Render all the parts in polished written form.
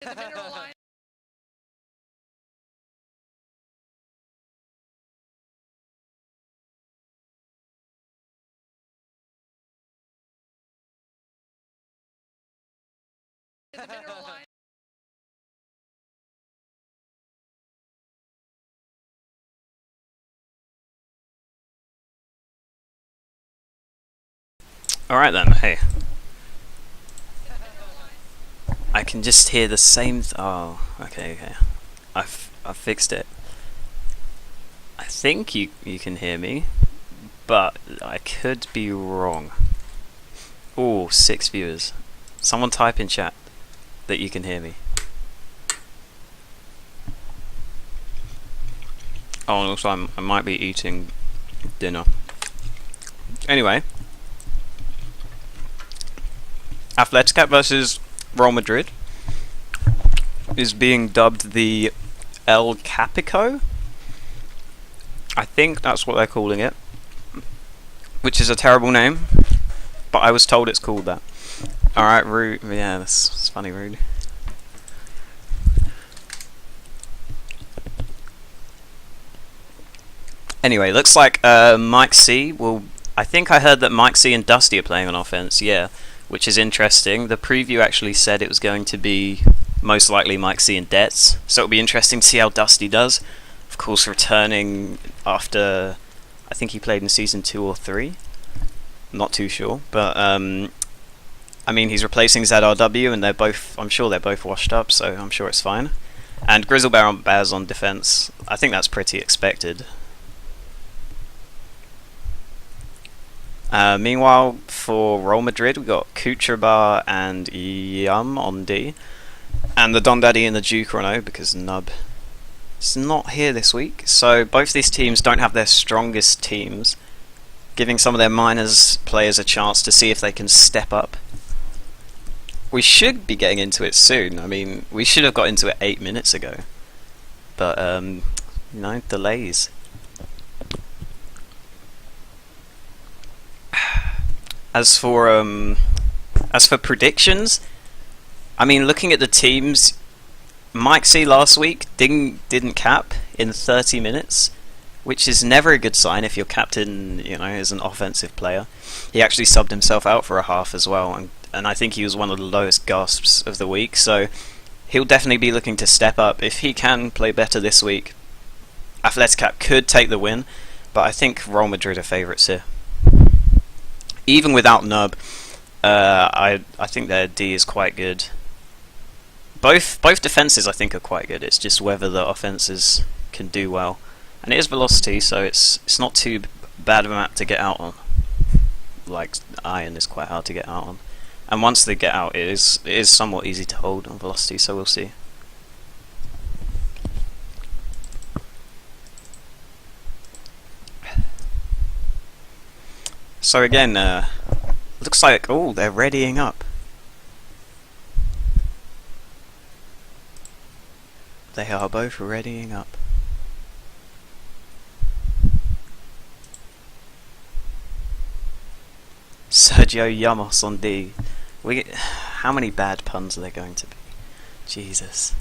The mineral line. The mineral line. Alright then, hey. I can just hear the same oh, okay. I've fixed it. I think you can hear me, but I could be wrong. Oh, 6 viewers. Someone type in chat that you can hear me. Oh, and also I might be eating dinner. Anyway. Atleticap versus Real Madrid is being dubbed the El Capico. I think that's what they're calling it, which is a terrible name, but I was told it's called that. Alright, Rude. Yeah, that's funny, Rude. Anyway, looks like Mike C will... I think I heard that Mike C and Dusty are playing on offense, yeah, which is interesting. The preview actually said it was going to be most likely Mike C and Dets, so it'll be interesting to see how Dusty does. Of course, returning after... I think he played in Season 2 or 3. Not too sure, but I mean, he's replacing ZRW, and they're both... I'm sure they're both washed up, so I'm sure it's fine. And Grizzlebear's on defense. I think that's pretty expected. Meanwhile, for Real Madrid, we got Kucherbar and Yum on D, and the Don Daddy and the Duke on O, because Nub is not here this week. So both these teams don't have their strongest teams, giving some of their minors players a chance to see if they can step up. We should be getting into it soon. I mean, we should have got into it 8 minutes ago, but you know, delays. As for predictions, I mean, looking at the teams, Mike C last week didn't cap in 30 minutes, which is never a good sign if your captain, you know, is an offensive player. He actually subbed himself out for a half as well, and I think he was one of the lowest gasps of the week, so he'll definitely be looking to step up. If he can play better this week, Atleticap could take the win, but I think Real Madrid are favourites here. Even without Nub, I think their D is quite good. Both defences I think are quite good. It's just whether the offences can do well, and it is velocity, so it's not too bad of a map to get out on. Like Iron is quite hard to get out on, and once they get out, it is somewhat easy to hold on velocity. So we'll see. So again, looks like, oh, they're readying up. They are both readying up. Sergio Yamos on D. How many bad puns are there going to be? Jesus.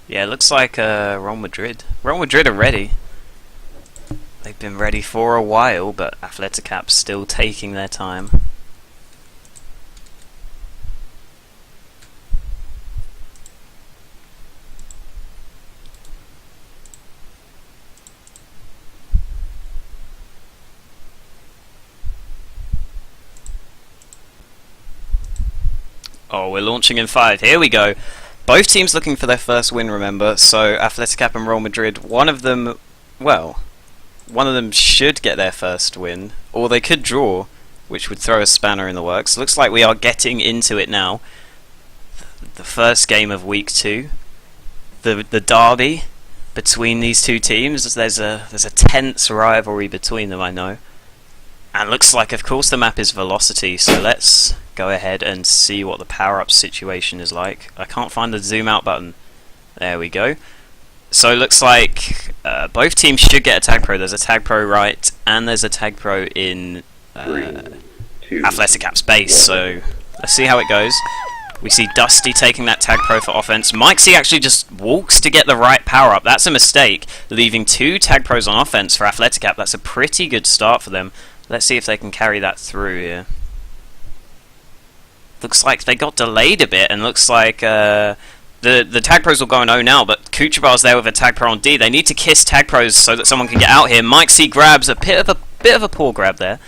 Yeah, it looks like Real Madrid. Real Madrid are ready. They've been ready for a while, but Atleticap's still taking their time. Oh, we're launching in 5. Here we go. Both teams looking for their first win, remember, so Atleticap and Real Madrid, one of them, well, one of them should get their first win, or they could draw, which would throw a spanner in the works. Looks like we are getting into it now. The first game of week 2, the derby between these two teams. There's a tense rivalry between them, I know. And looks like, of course, the map is velocity, so let's go ahead and see what the power-up situation is like. I can't find the zoom out button. There we go. So it looks like both teams should get a tag pro. There's a tag pro right, and there's a tag pro in Atleticap's base. So let's see how it goes. We see Dusty taking that tag pro for offense. Mike C actually just walks to get the right power up. That's a mistake, leaving 2 tag pros on offense for Atleticap. That's a pretty good start for them. Let's see if they can carry that through here. Looks like they got delayed a bit, and looks like the tag pros will go on O now, but Kuchabar's there with a tag pro on D. They need to kiss tag pros so that someone can get out here. Mike C grabs a bit of a poor grab there.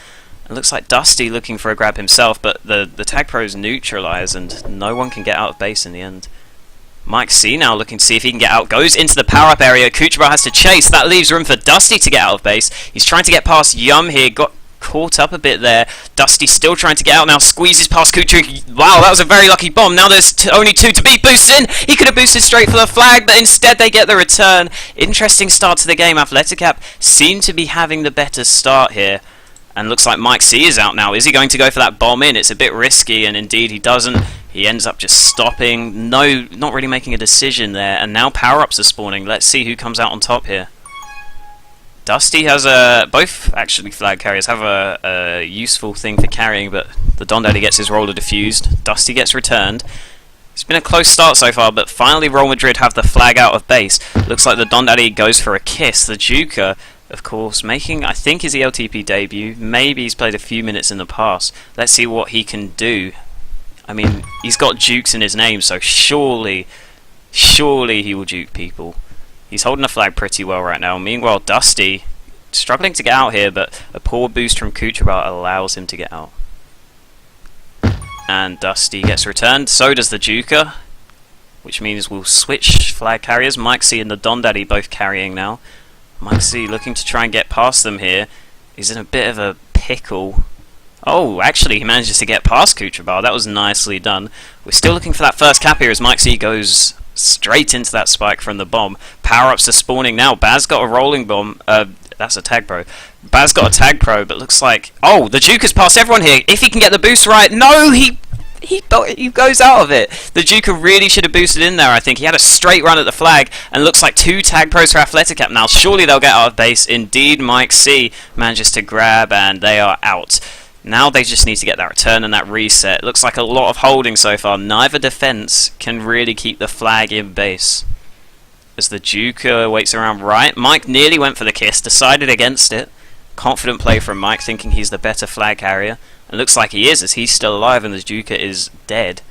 It looks like Dusty looking for a grab himself, but the tag pros neutralize and no one can get out of base in the end. Mike C now looking to see if he can get out. Goes into the power-up area. Kuchabar has to chase. That leaves room for Dusty to get out of base. He's trying to get past Yum here. Got caught up a bit there. Dusty still trying to get out now. Squeezes past Kuchabar. Wow, that was a very lucky bomb. Now there's only 2 to beat. Boosts in. He could have boosted straight for the flag, but instead they get the return. Interesting start to the game. Atleticap seem to be having the better start here. And looks like Mike C is out now. Is he going to go for that bomb in? It's a bit risky, and indeed he doesn't. He ends up just stopping. No, not really making a decision there. And now power-ups are spawning. Let's see who comes out on top here. Dusty has both actually flag carriers have a useful thing for carrying, but the Don Daddy gets his roller diffused. Dusty gets returned. It's been a close start so far, but finally Real Madrid have the flag out of base. Looks like the Don Daddy goes for a kiss. The Juker, of course, making, I think, his ELTP debut. Maybe he's played a few minutes in the past. Let's see what he can do. I mean, he's got Jukes in his name, so surely he will juke people. He's holding the flag pretty well right now. Meanwhile, Dusty, struggling to get out here, but a poor boost from Kuchabar allows him to get out. And Dusty gets returned. So does the Juker, which means we'll switch flag carriers. Mike C and the Don Daddy both carrying now. Mike C looking to try and get past them here. He's in a bit of a pickle. Oh, actually, he manages to get past Kuchabar. That was nicely done. We're still looking for that first cap here as Mike C goes straight into that spike from the bomb. Power-ups are spawning now. Baz got a rolling bomb. That's a tag pro. Baz got a tag pro, but looks like... Oh, the Juker's passed everyone here. If he can get the boost right... No, he goes out of it. The Juker really should have boosted in there, I think. He had a straight run at the flag, and looks like 2 tag pros for Atleticap now. Surely they'll get out of base. Indeed, Mike C manages to grab, and they are out. Now they just need to get that return and that reset. Looks like a lot of holding so far. Neither defense can really keep the flag in base. As the Juker waits around right. Mike nearly went for the kiss, decided against it. Confident play from Mike, thinking he's the better flag carrier. And looks like he is, as he's still alive and the Juker is dead.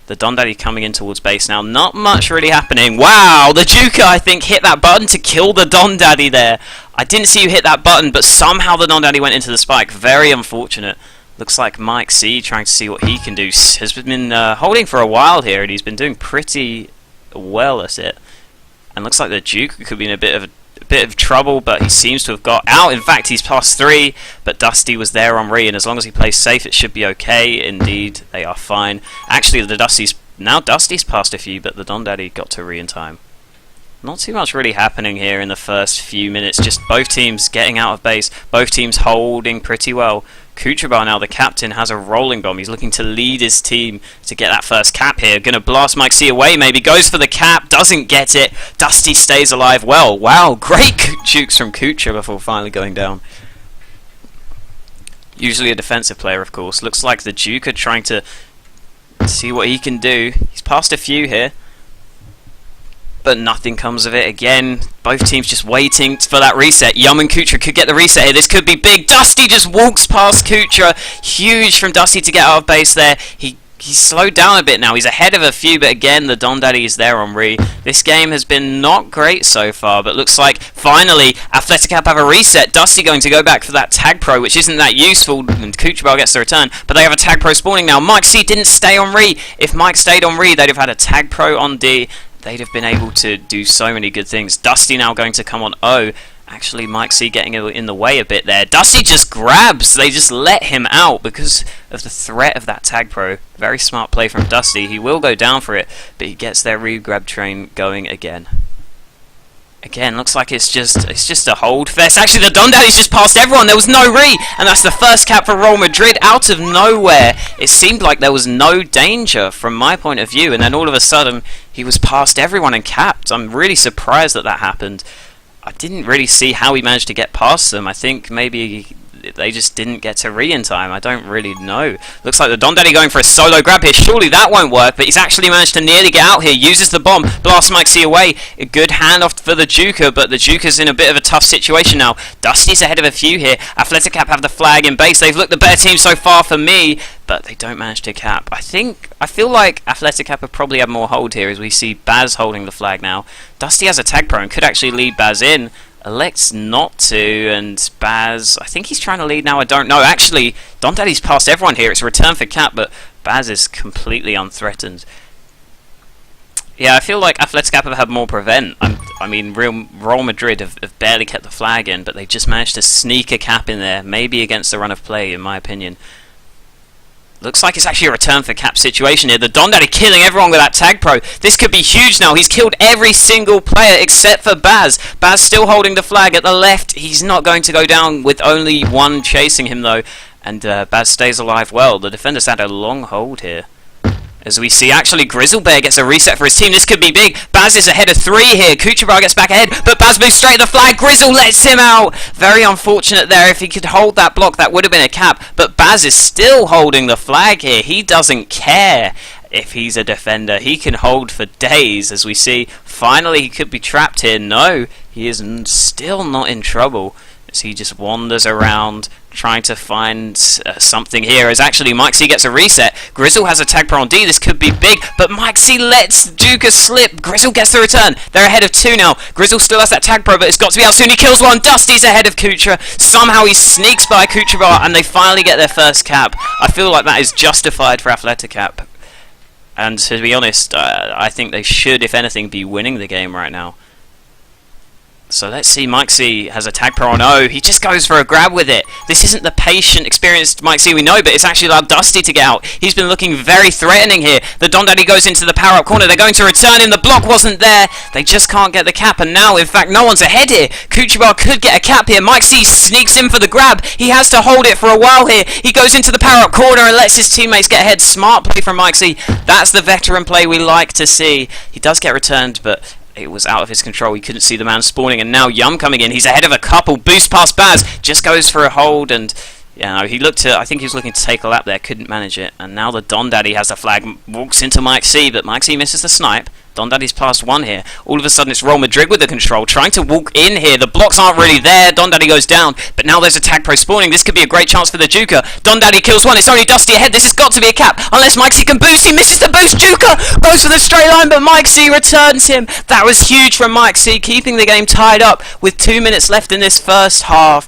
The Don Daddy coming in towards base now. Not much really happening. Wow, the Juker, I think, hit that button to kill the Don Daddy there. I didn't see you hit that button, but somehow the Don Daddy went into the spike. Very unfortunate. Looks like Mike C, trying to see what he can do, has been holding for a while here, and he's been doing pretty well at it. And looks like the Juker could be in a bit of trouble, but he seems to have got out. In fact, he's past 3, but Dusty was there on re, and as long as he plays safe, it should be okay. Indeed, they are fine. Actually, Dusty's passed a few, but the Don Daddy got to re in time. Not too much really happening here in the first few minutes, just both teams getting out of base, both teams holding pretty well. Kuchabar now, the captain, has a rolling bomb. He's looking to lead his team to get that first cap here. Gonna blast Mike C away, maybe. Goes for the cap, doesn't get it. Dusty stays alive well. Wow, great jukes from Kucha before finally going down. Usually a defensive player, of course. Looks like the Juker trying to see what he can do. He's passed a few here, but nothing comes of it. Again, both teams just waiting for that reset. Yum and Kucha could get the reset here. This could be big. Dusty just walks past Kucha. Huge from Dusty to get out of base there. He's slowed down a bit now. He's ahead of a few, but again, the Don Daddy is there on re. This game has been not great so far, but looks like finally Atleticap have a reset. Dusty going to go back for that tag pro, which isn't that useful, and Kuchabar gets the return, but they have a tag pro spawning now. Mike C didn't stay on re. If Mike stayed on re, they'd have had a tag pro on D. They'd have been able to do so many good things. Dusty now going to come on O, Actually, Mike C getting in the way a bit there. Dusty just grabs. They just let him out because of the threat of that tag pro. Very smart play from Dusty. He will go down for it, but he gets their re-grab train going again. Again, looks like it's just a hold fest. Actually, the Don Daddy's just passed everyone. There was no re, and that's the first cap for Real Madrid out of nowhere. It seemed like there was no danger from my point of view, and then all of a sudden he was past everyone and capped. I'm really surprised that happened. I didn't really see how he managed to get past them. I think maybe they just didn't get to re in time. I don't really know. Looks like the Don Daddy going for a solo grab here. Surely that won't work, but he's actually managed to nearly get out here. Uses the bomb, blasts Mike C away. A good handoff for the Juker, but the Juker's in a bit of a tough situation now. Dusty's ahead of a few here. Atleticap have the flag in base. They've looked the better team so far for me, but they don't manage to cap. I feel like Atleticap have probably had more hold here as we see Baz holding the flag now. Dusty has a tag pro and could actually lead Baz in. Elects not to, and Baz, I think he's trying to lead now, I don't know. Actually, Don Daddy's passed everyone here. It's a return for cap, but Baz is completely unthreatened. Yeah, I feel like Atleticap have had more prevent. I mean, Real Madrid have barely kept the flag in, but they just managed to sneak a cap in there, maybe against the run of play, in my opinion. Looks like it's actually a return for cap situation here. The Don Daddy killing everyone with that tag pro. This could be huge now. He's killed every single player except for Baz. Baz still holding the flag at the left. He's not going to go down with only one chasing him though. And Baz stays alive well. The defenders had a long hold here. As we see, actually, Grizzlebear gets a reset for his team. This could be big. Baz is ahead of 3 here. Kucherbar gets back ahead, but Baz moves straight to the flag. Grizzle lets him out. Very unfortunate there. If he could hold that block, that would have been a cap. But Baz is still holding the flag here. He doesn't care if he's a defender. He can hold for days, as we see. Finally, he could be trapped here. No, he is still not in trouble. As he just wanders around trying to find something here, as actually Mike C gets a reset. Grizzle has a tag pro on D. This could be big, but Mike C lets Juker slip. Grizzle gets the return. They're ahead of 2 now. Grizzle still has that tag pro, but it's got to be out soon. He kills one. Dusty's ahead of Kuchera. Somehow he sneaks by Kucherbar, and they finally get their first cap. I feel like that is justified for Atleticap. And to be honest, I think they should, if anything, be winning the game right now. So let's see, Mike C has a tag pro on O. He just goes for a grab with it. This isn't the patient, experienced Mike C we know, but it's actually allowed Dusty to get out. He's been looking very threatening here. The Don Daddy goes into the power-up corner. They're going to return him. The block wasn't there. They just can't get the cap, and now, in fact, no one's ahead here. Kucherbar could get a cap here. Mike C sneaks in for the grab. He has to hold it for a while here. He goes into the power-up corner and lets his teammates get ahead. Smart play from Mike C. That's the veteran play we like to see. He does get returned, but it was out of his control. He couldn't see the man spawning, and now Yum coming in. He's ahead of a couple. Boost past Baz. Just goes for a hold, and yeah, he looked to. I think he was looking to take a lap there. Couldn't manage it. And now the Don Daddy has the flag. Walks into Mike C, but Mike C misses the snipe. Don Daddy's past 1 here. All of a sudden, it's Real Madrid with the control, trying to walk in here. The blocks aren't really there. Don Daddy goes down, but now there's a tag pro spawning. This could be a great chance for the Juker. Don Daddy kills 1. It's only Dusty ahead. This has got to be a cap, unless Mike C can boost. He misses the boost. Juker goes for the straight line, but Mike C returns him. That was huge from Mike C, keeping the game tied up with 2 minutes left in this first half.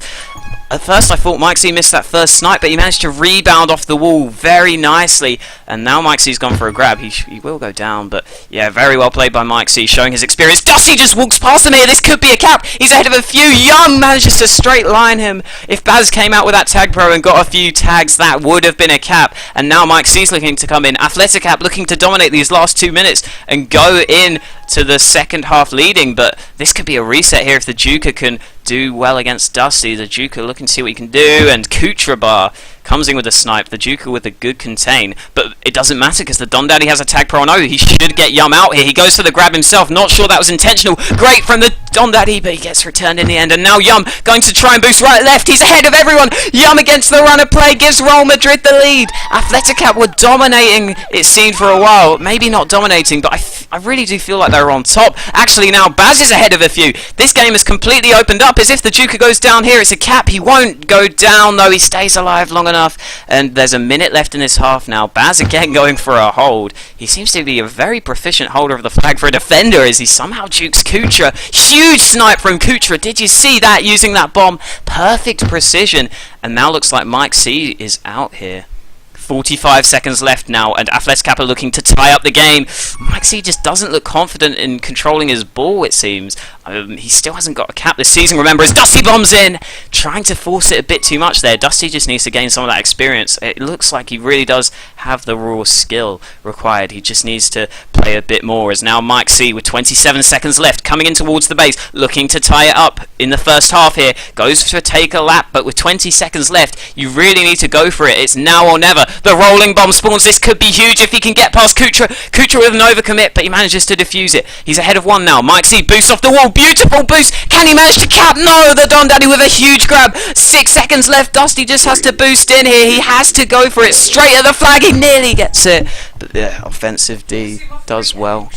At first I thought Mike C missed that first snipe, but he managed to rebound off the wall very nicely. And now Mike C's gone for a grab. He will go down, but yeah, very well played by Mike C, showing his experience. Dusty just walks past him here. This could be a cap. He's ahead of a few. Young manages to straight line him. If Baz came out with that tag pro and got a few tags, that would have been a cap. And now Mike C's looking to come in. Atleticap looking to dominate these last 2 minutes and go in to the second half leading, but this could be a reset here if the Juker can do well against Dusty. The Juker looking to see what he can do, and Kucherbar comes in with a snipe. The Juker with a good contain, but it doesn't matter because the Don Daddy has a tag pro on O. He should get Yum out here. He goes for the grab himself. Not sure that was intentional. Great from the Don Daddy, but he gets returned in the end. And now Yum going to try and boost right left. He's ahead of everyone. Yum against the run of play gives Real Madrid the lead. Atleticap were dominating, it seemed, for a while. Maybe not dominating, but I really do feel like they're on top. Actually, now Baz is ahead of a few. This game has completely opened up. As if the Juker goes down here, it's a cap. He won't go down, though. He stays alive long enough. And there's a minute left in this half now. Baz again going for a hold. He seems to be a very proficient holder of the flag for a defender, as he somehow jukes Kuchera. Huge snipe from Kuchera. Did you see that, using that bomb? Perfect precision. And now looks like Mike C is out here. 45 seconds left now, and Atleticap are looking to tie up the game. Mike C just doesn't look confident in controlling his ball, it seems. He still hasn't got a cap this season, remember, as Dusty bombs in! Trying to force it a bit too much there. Dusty just needs to gain some of that experience. It looks like he really does have the raw skill required. He just needs to play a bit more, as now Mike C, with 27 seconds left, coming in towards the base, looking to tie it up in the first half here. Goes for take a lap, but with 20 seconds left, you really need to go for it. It's now or never. The rolling bomb spawns. This could be huge if he can get past Kutra. Kutra with an overcommit, but he manages to defuse it. He's ahead of one now. Mike C boosts off the wall. Beautiful boost. Can he manage to cap? No, the Don Daddy with a huge grab. 6 seconds left. Dusty just has to boost in here. He has to go for it straight at the flag. He nearly gets it. But yeah, offensive D does well.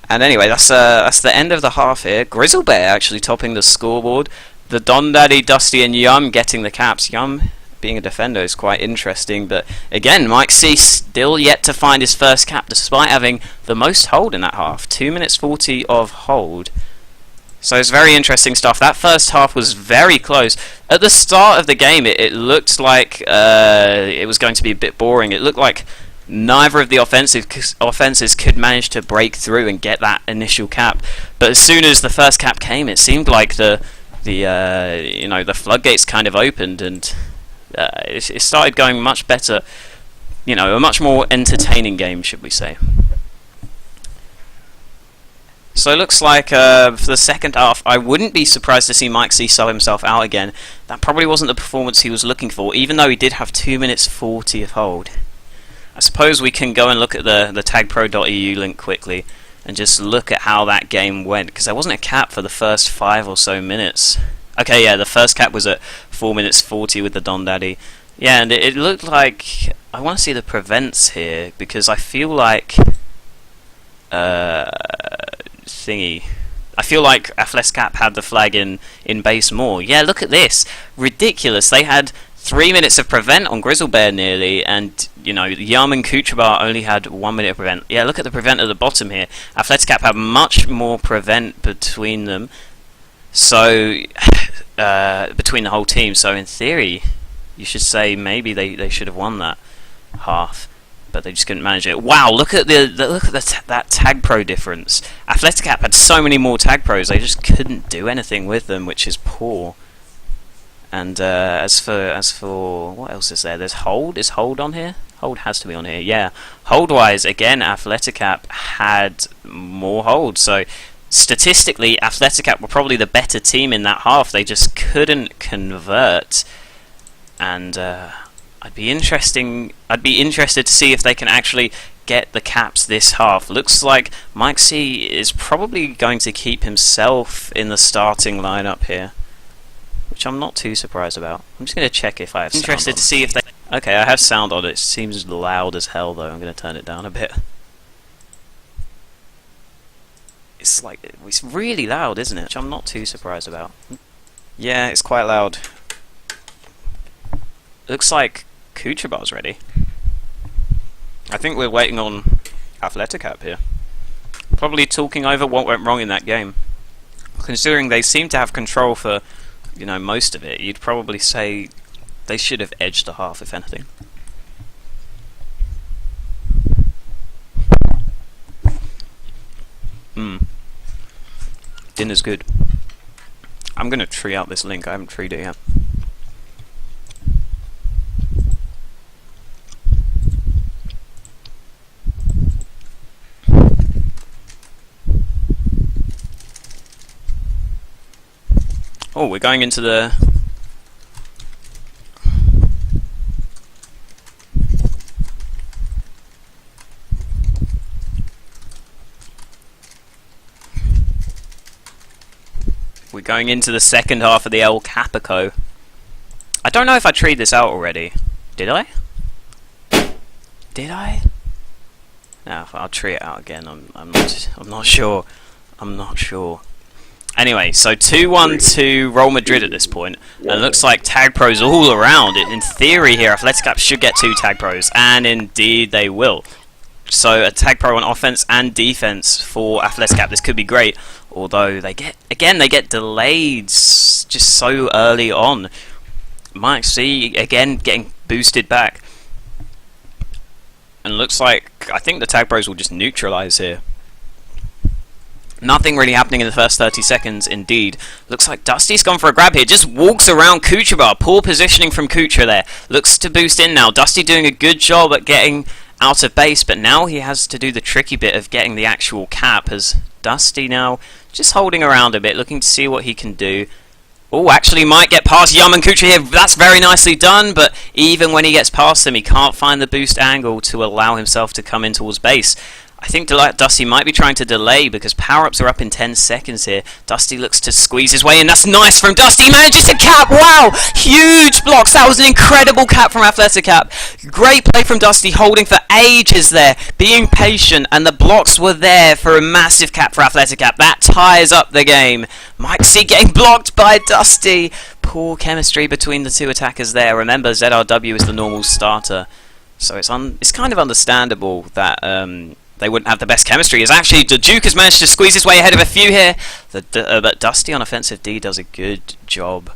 And anyway, that's the end of the half here. Grizzlebear actually topping the scoreboard. The Don Daddy, Dusty, and Yum getting the caps. Yum being a defender is quite interesting, but again, Mike C still yet to find his first cap despite having the most hold in that half. 2 minutes 40 of hold. So it's very interesting stuff. That first half was very close. At the start of the game, it looked like it was going to be a bit boring. It looked like neither of the offenses could manage to break through and get that initial cap. But as soon as the first cap came, it seemed like the floodgates kind of opened, and it started going much better. You know, a much more entertaining game, should we say. So it looks like for the second half, I wouldn't be surprised to see Mike C sub himself out again. That probably wasn't the performance he was looking for, even though he did have 2 minutes 40 of hold. I suppose we can go and look at the tagpro.eu link quickly and just look at how that game went, because there wasn't a cap for the first 5 or so minutes. Okay, yeah, the first cap was at 4 minutes 40 with the Don Daddy. Yeah, and it looked like... I want to see the prevents here, because I feel like... I feel like Atleticap had the flag in base more. Yeah, look at this. Ridiculous. They had 3 minutes of prevent on Grizzlebear nearly, and, you know, Yum and Kuchabar only had 1 minute of prevent. Yeah, look at the prevent at the bottom here. Atleticap have much more prevent between them. So, between the whole team. So, in theory, you should say maybe they should have won that half, but they just couldn't manage it. Wow, look at that tag pro difference. Atleticap had so many more tag pros, they just couldn't do anything with them, which is poor. And as for what else is there? There's hold. Is hold on here? Hold has to be on here. Yeah, hold wise, again, Atleticap had more hold. So statistically, Atleticap were probably the better team in that half. They just couldn't convert. And I'd be interested to see if they can actually get the caps this half. Looks like Mike C is probably going to keep himself in the starting lineup here, which I'm not too surprised about. I'm just going to check if I have sound on. To see if they... Okay, I have sound on it. It seems loud as hell though. I'm going to turn it down a bit. It's really loud, isn't it? Which I'm not too surprised about. Yeah, it's quite loud. Looks like Kuchabar's ready. I think we're waiting on Atleticap here. Probably talking over what went wrong in that game. Considering they seem to have control for, you know, most of it, you'd probably say they should have edged the half, if anything. Dinner's good. I'm gonna tree out this link, I haven't treed it yet. Oh, we're going into the... We're going into the second half of the El Capico. I don't know if I treed this out already. Did I? Did I? No, I'll tree it out again. I'm not sure. I'm not sure. Anyway, so 2-1 to Real Madrid at this point, and it looks like tag pros all around. In theory here, Atleticap should get 2 tag pros, and indeed they will. So a tag pro on offense and defense for Atleticap. This could be great, although they get delayed just so early on. Mike C again getting boosted back. And looks like, I think the tag bros will just neutralize here. Nothing really happening in the first 30 seconds, indeed. Looks like Dusty's gone for a grab here. Just walks around Kuchaba. Poor positioning from Kucha there. Looks to boost in now. Dusty doing a good job at getting out of base, but now he has to do the tricky bit of getting the actual cap, as Dusty now just holding around a bit, looking to see what he can do. Oh, actually might get past Yum and Kucha here. That's very nicely done, but even when he gets past them, he can't find the boost angle to allow himself to come in towards base. I think Dusty might be trying to delay because power-ups are up in 10 seconds here. Dusty looks to squeeze his way in. That's nice from Dusty. He manages to cap. Wow! Huge blocks. That was an incredible cap from Atleticap. Great play from Dusty, holding for ages there, being patient, and the blocks were there for a massive cap for Atleticap. That ties up the game. Mike C getting blocked by Dusty. Poor chemistry between the two attackers there. Remember, ZRW is the normal starter, so it's kind of understandable that they wouldn't have the best chemistry. As actually the Duke has managed to squeeze his way ahead of a few here, but Dusty on offensive D does a good job.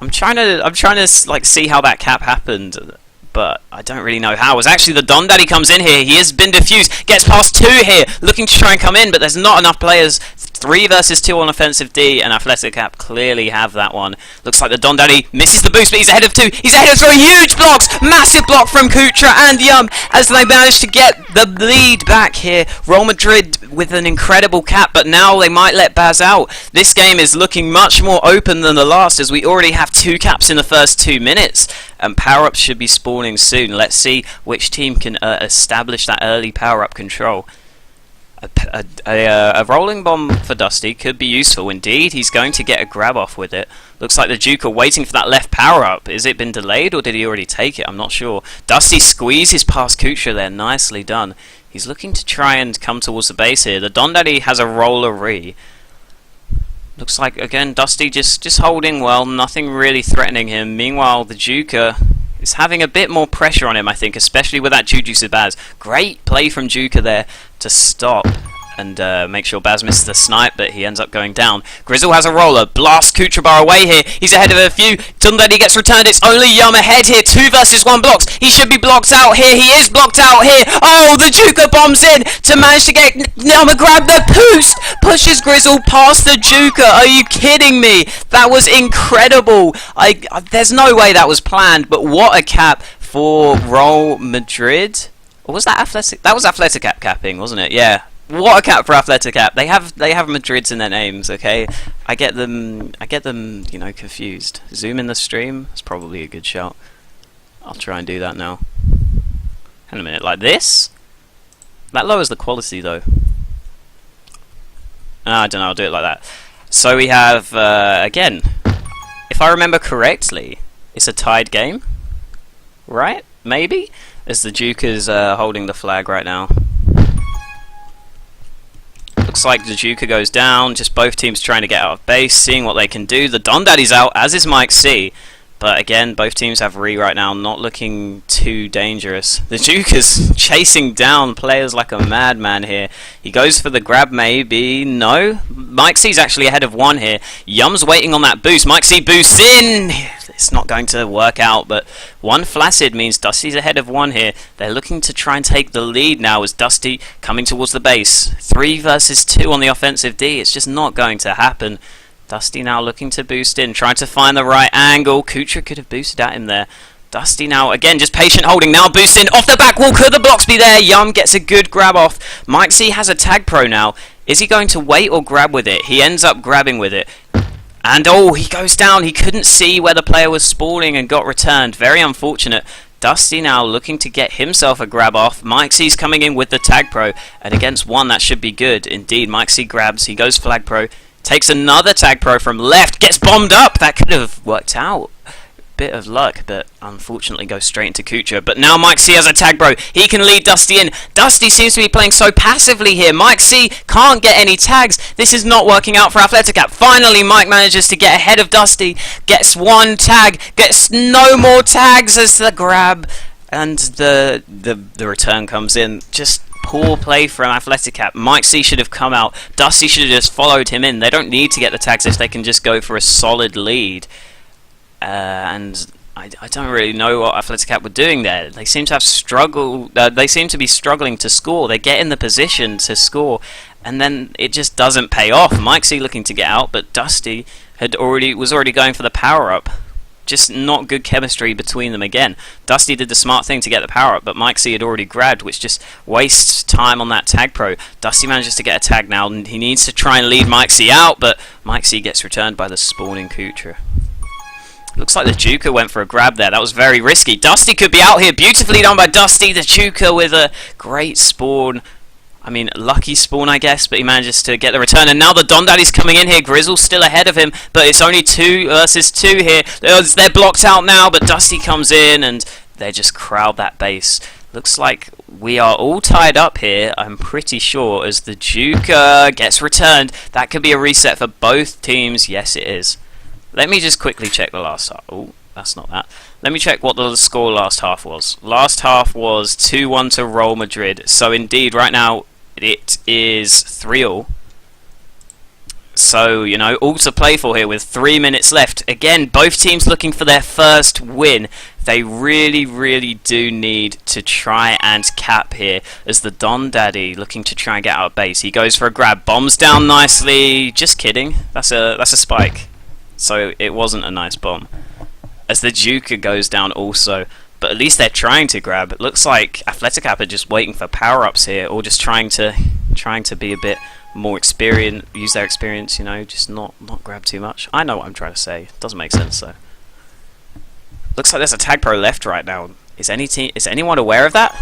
I'm trying to like see how that cap happened, but I don't really know how. As actually the Don Daddy comes in here, he has been diffused, gets past 2 here, looking to try and come in, but there's not enough players. 3 versus 2 on offensive D, and Atleticap clearly have that one. Looks like the Don Daddy misses the boost, but he's ahead of 2. He's ahead of 3. Huge blocks! Massive block from Kucha and Yum as they manage to get the lead back here. Real Madrid with an incredible cap, but now they might let Baz out. This game is looking much more open than the last, as we already have 2 caps in the first 2 minutes. And power-ups should be spawning soon. Let's see which team can establish that early power-up control. A rolling bomb for Dusty could be useful indeed. He's going to get a grab off with it. Looks like the Duke are waiting for that left power up. Is it been delayed or did he already take it? I'm not sure. Dusty squeezes past Kucha there. Nicely done. He's looking to try and come towards the base here. The Don Daddy has a roller-ree. Looks like, again, Dusty just holding well. Nothing really threatening him. Meanwhile, the Juker is having a bit more pressure on him, I think, especially with that Juju Sabaz. Great play from Juker there to stop and make sure Baz misses the snipe, but he ends up going down. Grizzle has a roller, blast Kuchabar away here. He's ahead of a few. Dundaddy gets returned. It's only Yum ahead here. 2 versus 1 blocks. He should be blocked out here. He is blocked out here. Oh, the Juker bombs in to manage to get Yum a grab. The boost pushes Grizzle past the Juker. Are you kidding me? That was incredible. There's no way that was planned, but what a cap for Real Madrid. Or was that Athletic? That was Atleticap capping, wasn't it? Yeah. What a cap for Atleticap. They have Madrids in their names, okay? I get them, you know, confused. Zoom in the stream. That's probably a good shout. I'll try and do that now. Hang on a minute, like this? That lowers the quality though. I don't know, I'll do it like that. So we have again, if I remember correctly, it's a tied game. Right? Maybe? As the Duke is holding the flag right now. Looks like the Juker goes down, just both teams trying to get out of base, seeing what they can do. The Don Daddy's out, as is Mike C. But again, both teams have Re right now, not looking too dangerous. The Juker's chasing down players like a madman here. He goes for the grab maybe. No. Mike C's actually ahead of 1 here. Yum's waiting on that boost. Mike C boosts in. It's not going to work out, but 1 flaccid means Dusty's ahead of 1 here. They're looking to try and take the lead now as Dusty coming towards the base. 3 versus 2 on the offensive D. It's just not going to happen. Dusty now looking to boost in, trying to find the right angle. Kucha could have boosted at him there. Dusty now, again, just patient holding, now boosting off the back wall. Could the blocks be there? Yum gets a good grab off. Mike C has a tag pro now. Is he going to wait or grab with it? He ends up grabbing with it. And oh, he goes down. He couldn't see where the player was spawning and got returned. Very unfortunate. Dusty now looking to get himself a grab off. Mike C's coming in with the tag pro. And against 1, that should be good. Indeed, Mike C grabs. He goes flag pro. Takes another tag pro from left. Gets bombed up. That could have worked out. Bit of luck, but unfortunately goes straight into Kucha. But now Mike C has a tag bro. He can lead Dusty in. Dusty seems to be playing so passively here. Mike C can't get any tags. This is not working out for Atleticap. Finally, Mike manages to get ahead of Dusty. Gets 1 tag. Gets no more tags as the grab. And the return comes in. Just poor play from Atleticap. Mike C should have come out. Dusty should have just followed him in. They don't need to get the tags if they can just go for a solid lead. And I don't really know what Atleticap were doing there. They seem to have struggled. They seem to be struggling to score. They get in the position to score, and then it just doesn't pay off. Mike C looking to get out, but Dusty was already going for the power up. Just not good chemistry between them again. Dusty did the smart thing to get the power up, but Mike C had already grabbed, which just wastes time on that tag pro. Dusty manages to get a tag now, and he needs to try and lead Mike C out, but Mike C gets returned by the spawning Kutra. Looks like the Juker went for a grab there. That was very risky. Dusty could be out here. Beautifully done by Dusty. The Juker with a great spawn. I mean, lucky spawn, I guess, but he manages to get the return. And now the Don Daddy's coming in here. Grizzle's still ahead of him, but it's only 2 versus 2 here. They're blocked out now, but Dusty comes in, and they just crowd that base. Looks like we are all tied up here, I'm pretty sure, as the Juker gets returned. That could be a reset for both teams. Yes, it is. Let me just quickly check the last half. Oh, that's not that. Let me check what the score last half was. Last half was 2-1 to Real Madrid. So indeed, right now, it is 3-all. So, you know, all to play for here with 3 minutes left. Again, both teams looking for their first win. They really, really do need to try and cap here, as the Don Daddy looking to try and get out of base. He goes for a grab, bombs down nicely. Just kidding. That's a spike. So it wasn't a nice bomb. As the Juker goes down also, but at least they're trying to grab. It looks like Atleticap are just waiting for power-ups here, or just trying to be a bit more experienced, use their experience, you know, just not grab too much. I know what I'm trying to say. It doesn't make sense though. Looks like there's a tag pro left right now. Is anyone aware of that?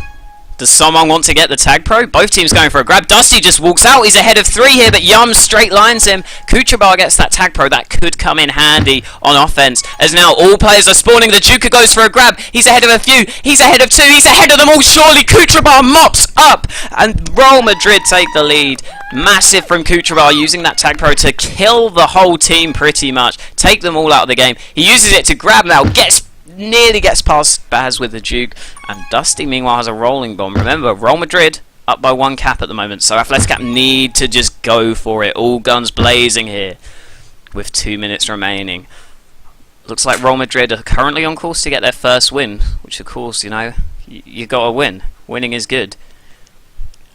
Does someone want to get the tag pro? Both teams going for a grab. Dusty just walks out. He's ahead of 3 here, but Yum straight lines him. Kutrabar gets that tag pro. That could come in handy on offense, as now all players are spawning. The Juker goes for a grab. He's ahead of a few. He's ahead of 2. He's ahead of them all. Surely Kutrabar mops up, and Real Madrid take the lead. Massive from Kutrabar, using that tag pro to kill the whole team pretty much. Take them all out of the game. He uses it to grab now. Nearly gets past Baz with the Duke, and Dusty meanwhile has a rolling bomb. Remember, Real Madrid up by 1 cap at the moment, so Atleticap need to just go for it. All guns blazing here with 2 minutes remaining. Looks like Real Madrid are currently on course to get their first win, which of course, you know, you gotta win. Winning is good.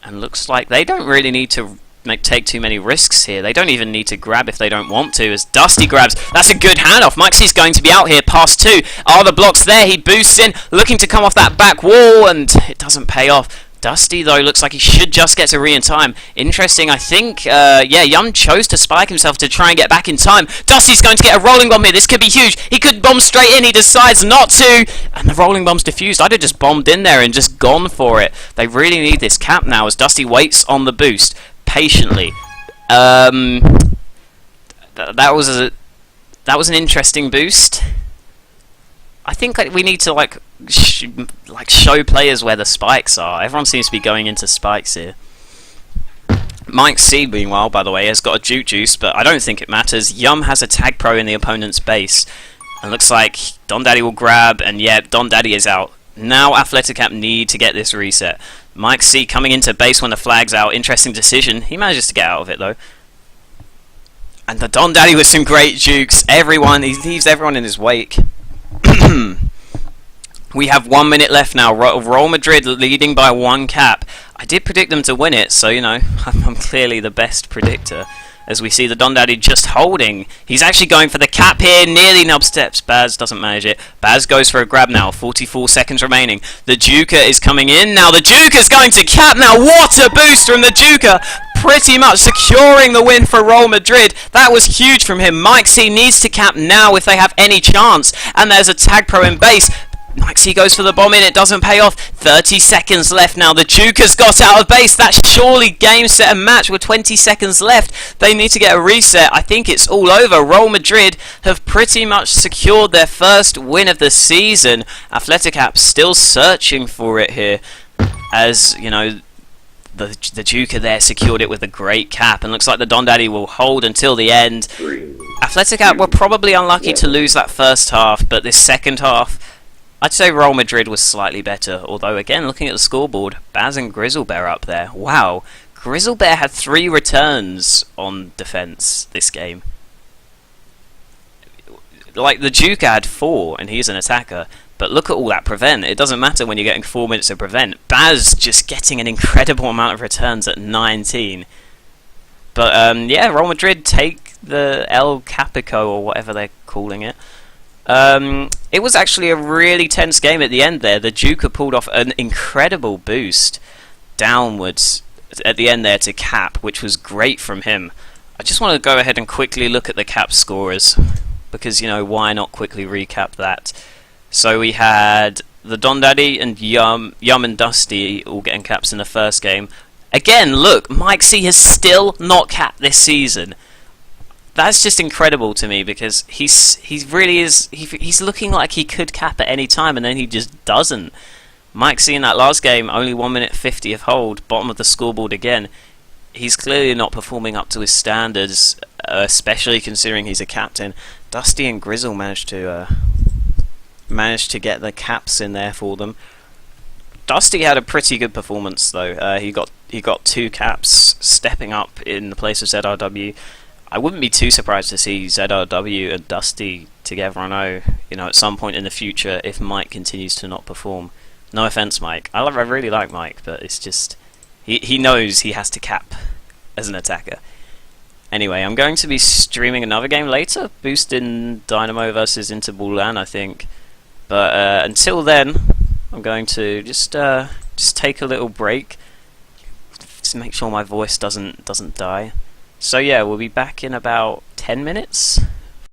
And looks like they don't really need to take too many risks here. They don't even need to grab if they don't want to, as Dusty grabs. That's a good handoff. Maxie's going to be out here past 2. Are the blocks there? He boosts in, looking to come off that back wall, and it doesn't pay off. Dusty, though, looks like he should just get to in time. Interesting, I think, yeah, Yum chose to spike himself to try and get back in time. Dusty's going to get a rolling bomb here. This could be huge. He could bomb straight in. He decides not to, and the rolling bomb's diffused. I'd have just bombed in there and just gone for it. They really need this cap now, as Dusty waits on the boost patiently. That was an interesting boost. I think we need to show players where the spikes are. Everyone seems to be going into spikes here. Mike C, meanwhile, by the way, has got a juke juice, but I don't think it matters. Yum has a tag pro in the opponent's base, and looks like Don Daddy will grab, and yeah, Don Daddy is out. Now Atleticap need to get this reset. Mike C coming into base when the flag's out. Interesting decision. He manages to get out of it though. And the Don Daddy with some great jukes. He leaves everyone in his wake. We have 1 minute left now. Real Madrid leading by 1 cap. I did predict them to win it, so you know, I'm clearly the best predictor. As we see the Don Daddy just holding. He's actually going for the cap here. Nearly nub steps. Baz doesn't manage it. Baz goes for a grab now. 44 seconds remaining. The Juker is coming in now. The Juker's going to cap now. What a boost from the Juker. Pretty much securing the win for Real Madrid. That was huge from him. Mike C needs to cap now if they have any chance. And there's a tag pro in base. Mike C goes for the bomb in, it doesn't pay off. 30 seconds left now. The Juker's got out of base. That's surely game, set and match with 20 seconds left. They need to get a reset. I think it's all over. Real Madrid have pretty much secured their first win of the season. Atleticap still searching for it here, as you know, the Juker there secured it with a great cap, and looks like the Don Daddy will hold until the end. Atleticap were probably unlucky to lose that first half, but this second half, I'd say Real Madrid was slightly better, although again, looking at the scoreboard, Baz and Grizzlebear up there. Wow, Grizzlebear had 3 returns on defense this game. like the Duke had 4, and he's an attacker. But look at all that prevent. It doesn't matter when you're getting 4 minutes of prevent. Baz just getting an incredible amount of returns at 19. But yeah, Real Madrid take the El Capico, or whatever they're calling it. It was actually a really tense game at the end there. The Duke pulled off an incredible boost downwards at the end there to Cap, which was great from him. I just want to go ahead and quickly look at the Cap scorers, because, you know, why not quickly recap that? So we had the Don Daddy and Yum and Dusty all getting caps in the first game. Again, look, Mike C has still not capped this season. That's just incredible to me, because he really is. He's looking like he could cap at any time, and then he just doesn't. Mike C in that last game, only 1 minute 50 of hold, bottom of the scoreboard again. He's clearly not performing up to his standards, especially considering he's a captain. Dusty and Grizzle managed to get the caps in there for them. Dusty had a pretty good performance though. He got 2 caps, stepping up in the place of ZRW. I wouldn't be too surprised to see ZRW and Dusty together on O, you know, at some point in the future if Mike continues to not perform. No offense, Mike. I really like Mike, but it's just he knows he has to cap as an attacker. Anyway, I'm going to be streaming another game later, boosting Dynamo versus Inter Milan, I think. But until then, I'm going to just take a little break, just make sure my voice doesn't die. So yeah, we'll be back in about 10 minutes.